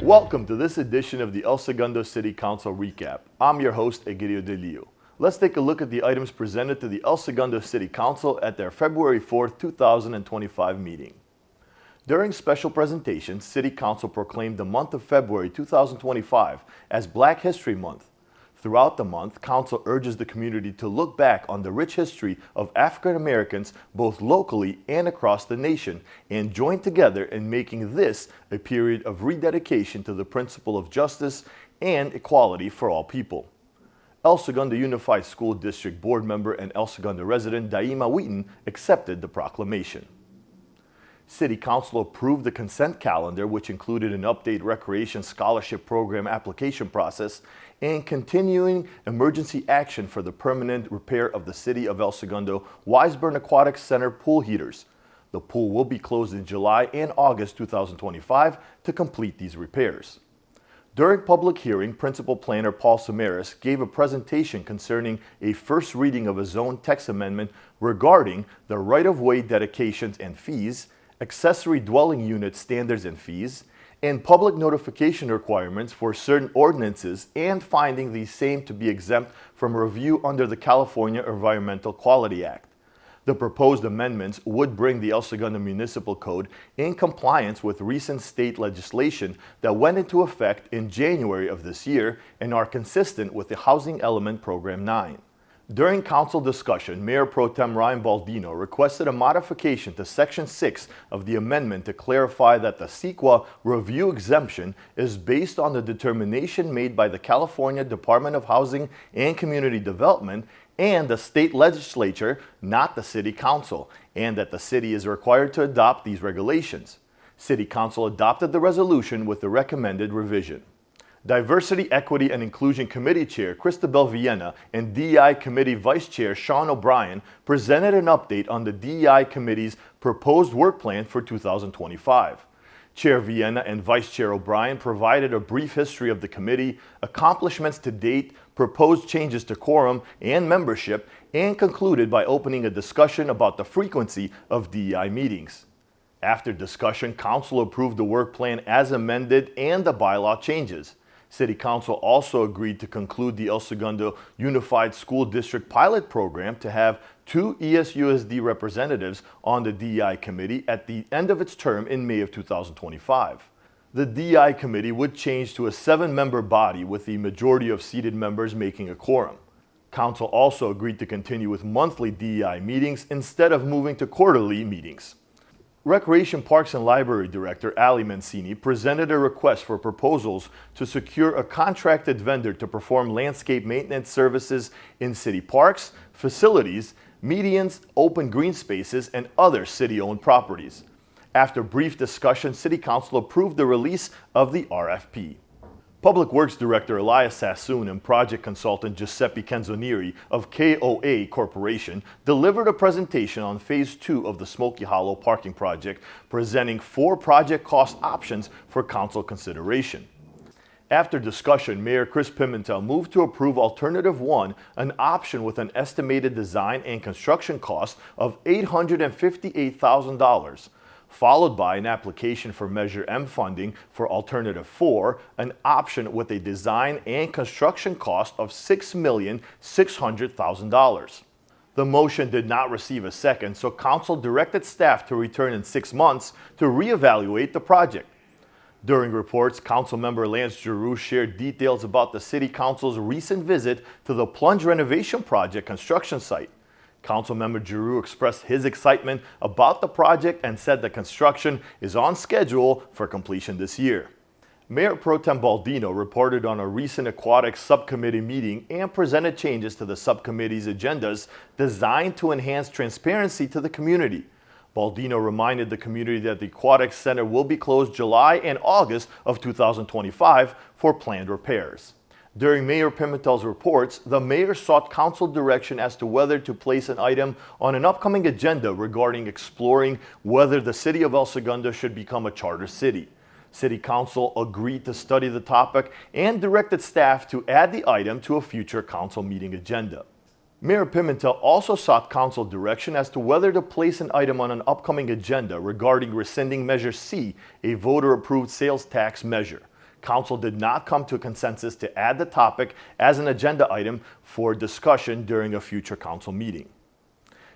Welcome to this edition of the El Segundo City Council Recap. I'm your host, Egidio De Leo. Let's take a look at the items presented to the El Segundo City Council at their February 4th, 2025 meeting. During special presentation, City Council proclaimed the month of February 2025 as Black History Month. Throughout the month, Council urges the community to look back on the rich history of African Americans both locally and across the nation and join together in making this a period of rededication to the principle of justice and equality for all people. El Segundo Unified School District Board member and El Segundo resident Daima Wheaton accepted the proclamation. City Council approved the consent calendar, which included an updated recreation scholarship program application process and continuing emergency action for the permanent repair of the City of El Segundo Weisburn Aquatic Center pool heaters. The pool will be closed in July and August 2025 to complete these repairs. During public hearing, Principal Planner Paul Samaras gave a presentation concerning a first reading of a zone text amendment regarding the right-of-way dedications and fees, accessory dwelling unit standards and fees, and public notification requirements for certain ordinances and finding these same to be exempt from review under the California Environmental Quality Act. The proposed amendments would bring the El Segundo Municipal Code in compliance with recent state legislation that went into effect in January of this year and are consistent with the Housing Element Program 9. During council discussion, Mayor Pro Tem Ryan Baldino requested a modification to Section 6 of the amendment to clarify that the CEQA review exemption is based on the determination made by the California Department of Housing and Community Development and the state legislature, not the City Council, and that the city is required to adopt these regulations. City Council adopted the resolution with the recommended revision. Diversity, Equity, and Inclusion Committee Chair Christabel Vienna and DEI Committee Vice Chair Sean O'Brien presented an update on the DEI Committee's proposed work plan for 2025. Chair Vienna and Vice Chair O'Brien provided a brief history of the committee, accomplishments to date, proposed changes to quorum and membership, and concluded by opening a discussion about the frequency of DEI meetings. After discussion, Council approved the work plan as amended and the bylaw changes. City Council also agreed to conclude the El Segundo Unified School District pilot program to have 2 ESUSD representatives on the DEI committee at the end of its term in May of 2025. The DEI committee would change to a 7-member body with the majority of seated members making a quorum. Council also agreed to continue with monthly DEI meetings instead of moving to quarterly meetings. Recreation Parks and Library Director Ali Mancini presented a request for proposals to secure a contracted vendor to perform landscape maintenance services in city parks, facilities, medians, open green spaces, and other city-owned properties. After brief discussion, City Council approved the release of the RFP. Public Works Director Elias Sassoon and project consultant Giuseppe Canzonieri of KOA Corporation delivered a presentation on Phase 2 of the Smoky Hollow parking project, presenting 4 project cost options for council consideration. After discussion, Mayor Chris Pimentel moved to approve Alternative 1, an option with an estimated design and construction cost of $858,000. Followed by an application for Measure M funding for Alternative 4, an option with a design and construction cost of $6,600,000. The motion did not receive a second, so Council directed staff to return in 6 months to reevaluate the project. During reports, Councilmember Lance Giroux shared details about the City Council's recent visit to the Plunge Renovation Project construction site. Councilmember Giroux expressed his excitement about the project and said the construction is on schedule for completion this year. Mayor Pro Tem Baldino reported on a recent aquatics subcommittee meeting and presented changes to the subcommittee's agendas designed to enhance transparency to the community. Baldino reminded the community that the Aquatics Center will be closed July and August of 2025 for planned repairs. During Mayor Pimentel's reports, the mayor sought council direction as to whether to place an item on an upcoming agenda regarding exploring whether the city of El Segundo should become a charter city. City Council agreed to study the topic and directed staff to add the item to a future council meeting agenda. Mayor Pimentel also sought council direction as to whether to place an item on an upcoming agenda regarding rescinding Measure C, a voter-approved sales tax measure. Council did not come to a consensus to add the topic as an agenda item for discussion during a future council meeting.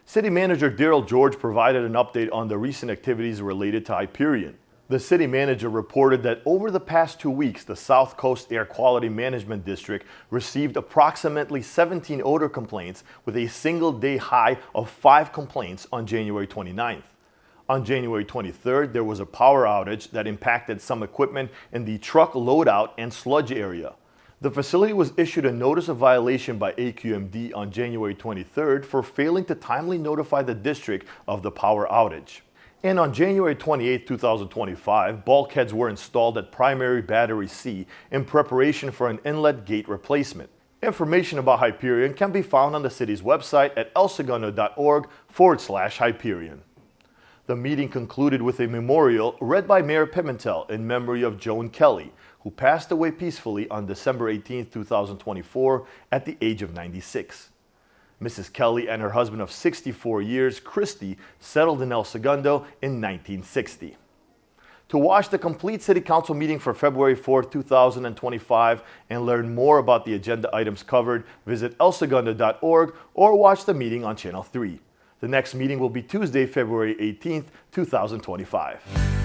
City Manager Daryl George provided an update on the recent activities related to Hyperion. The city manager reported that over the past 2 weeks, the South Coast Air Quality Management District received approximately 17 odor complaints with a single-day high of 5 complaints on January 29th. On January 23rd, there was a power outage that impacted some equipment in the truck loadout and sludge area. The facility was issued a notice of violation by AQMD on January 23rd for failing to timely notify the district of the power outage. And on January 28, 2025, bulkheads were installed at Primary Battery C in preparation for an inlet gate replacement. Information about Hyperion can be found on the city's website at elsegundo.org/Hyperion. The meeting concluded with a memorial read by Mayor Pimentel in memory of Joan Kelly, who passed away peacefully on December 18, 2024 at the age of 96. Mrs. Kelly and her husband of 64 years, Christy, settled in El Segundo in 1960. To watch the complete City Council meeting for February 4, 2025 and learn more about the agenda items covered, visit elsegundo.org or watch the meeting on Channel 3. The next meeting will be Tuesday, February 18, 2025.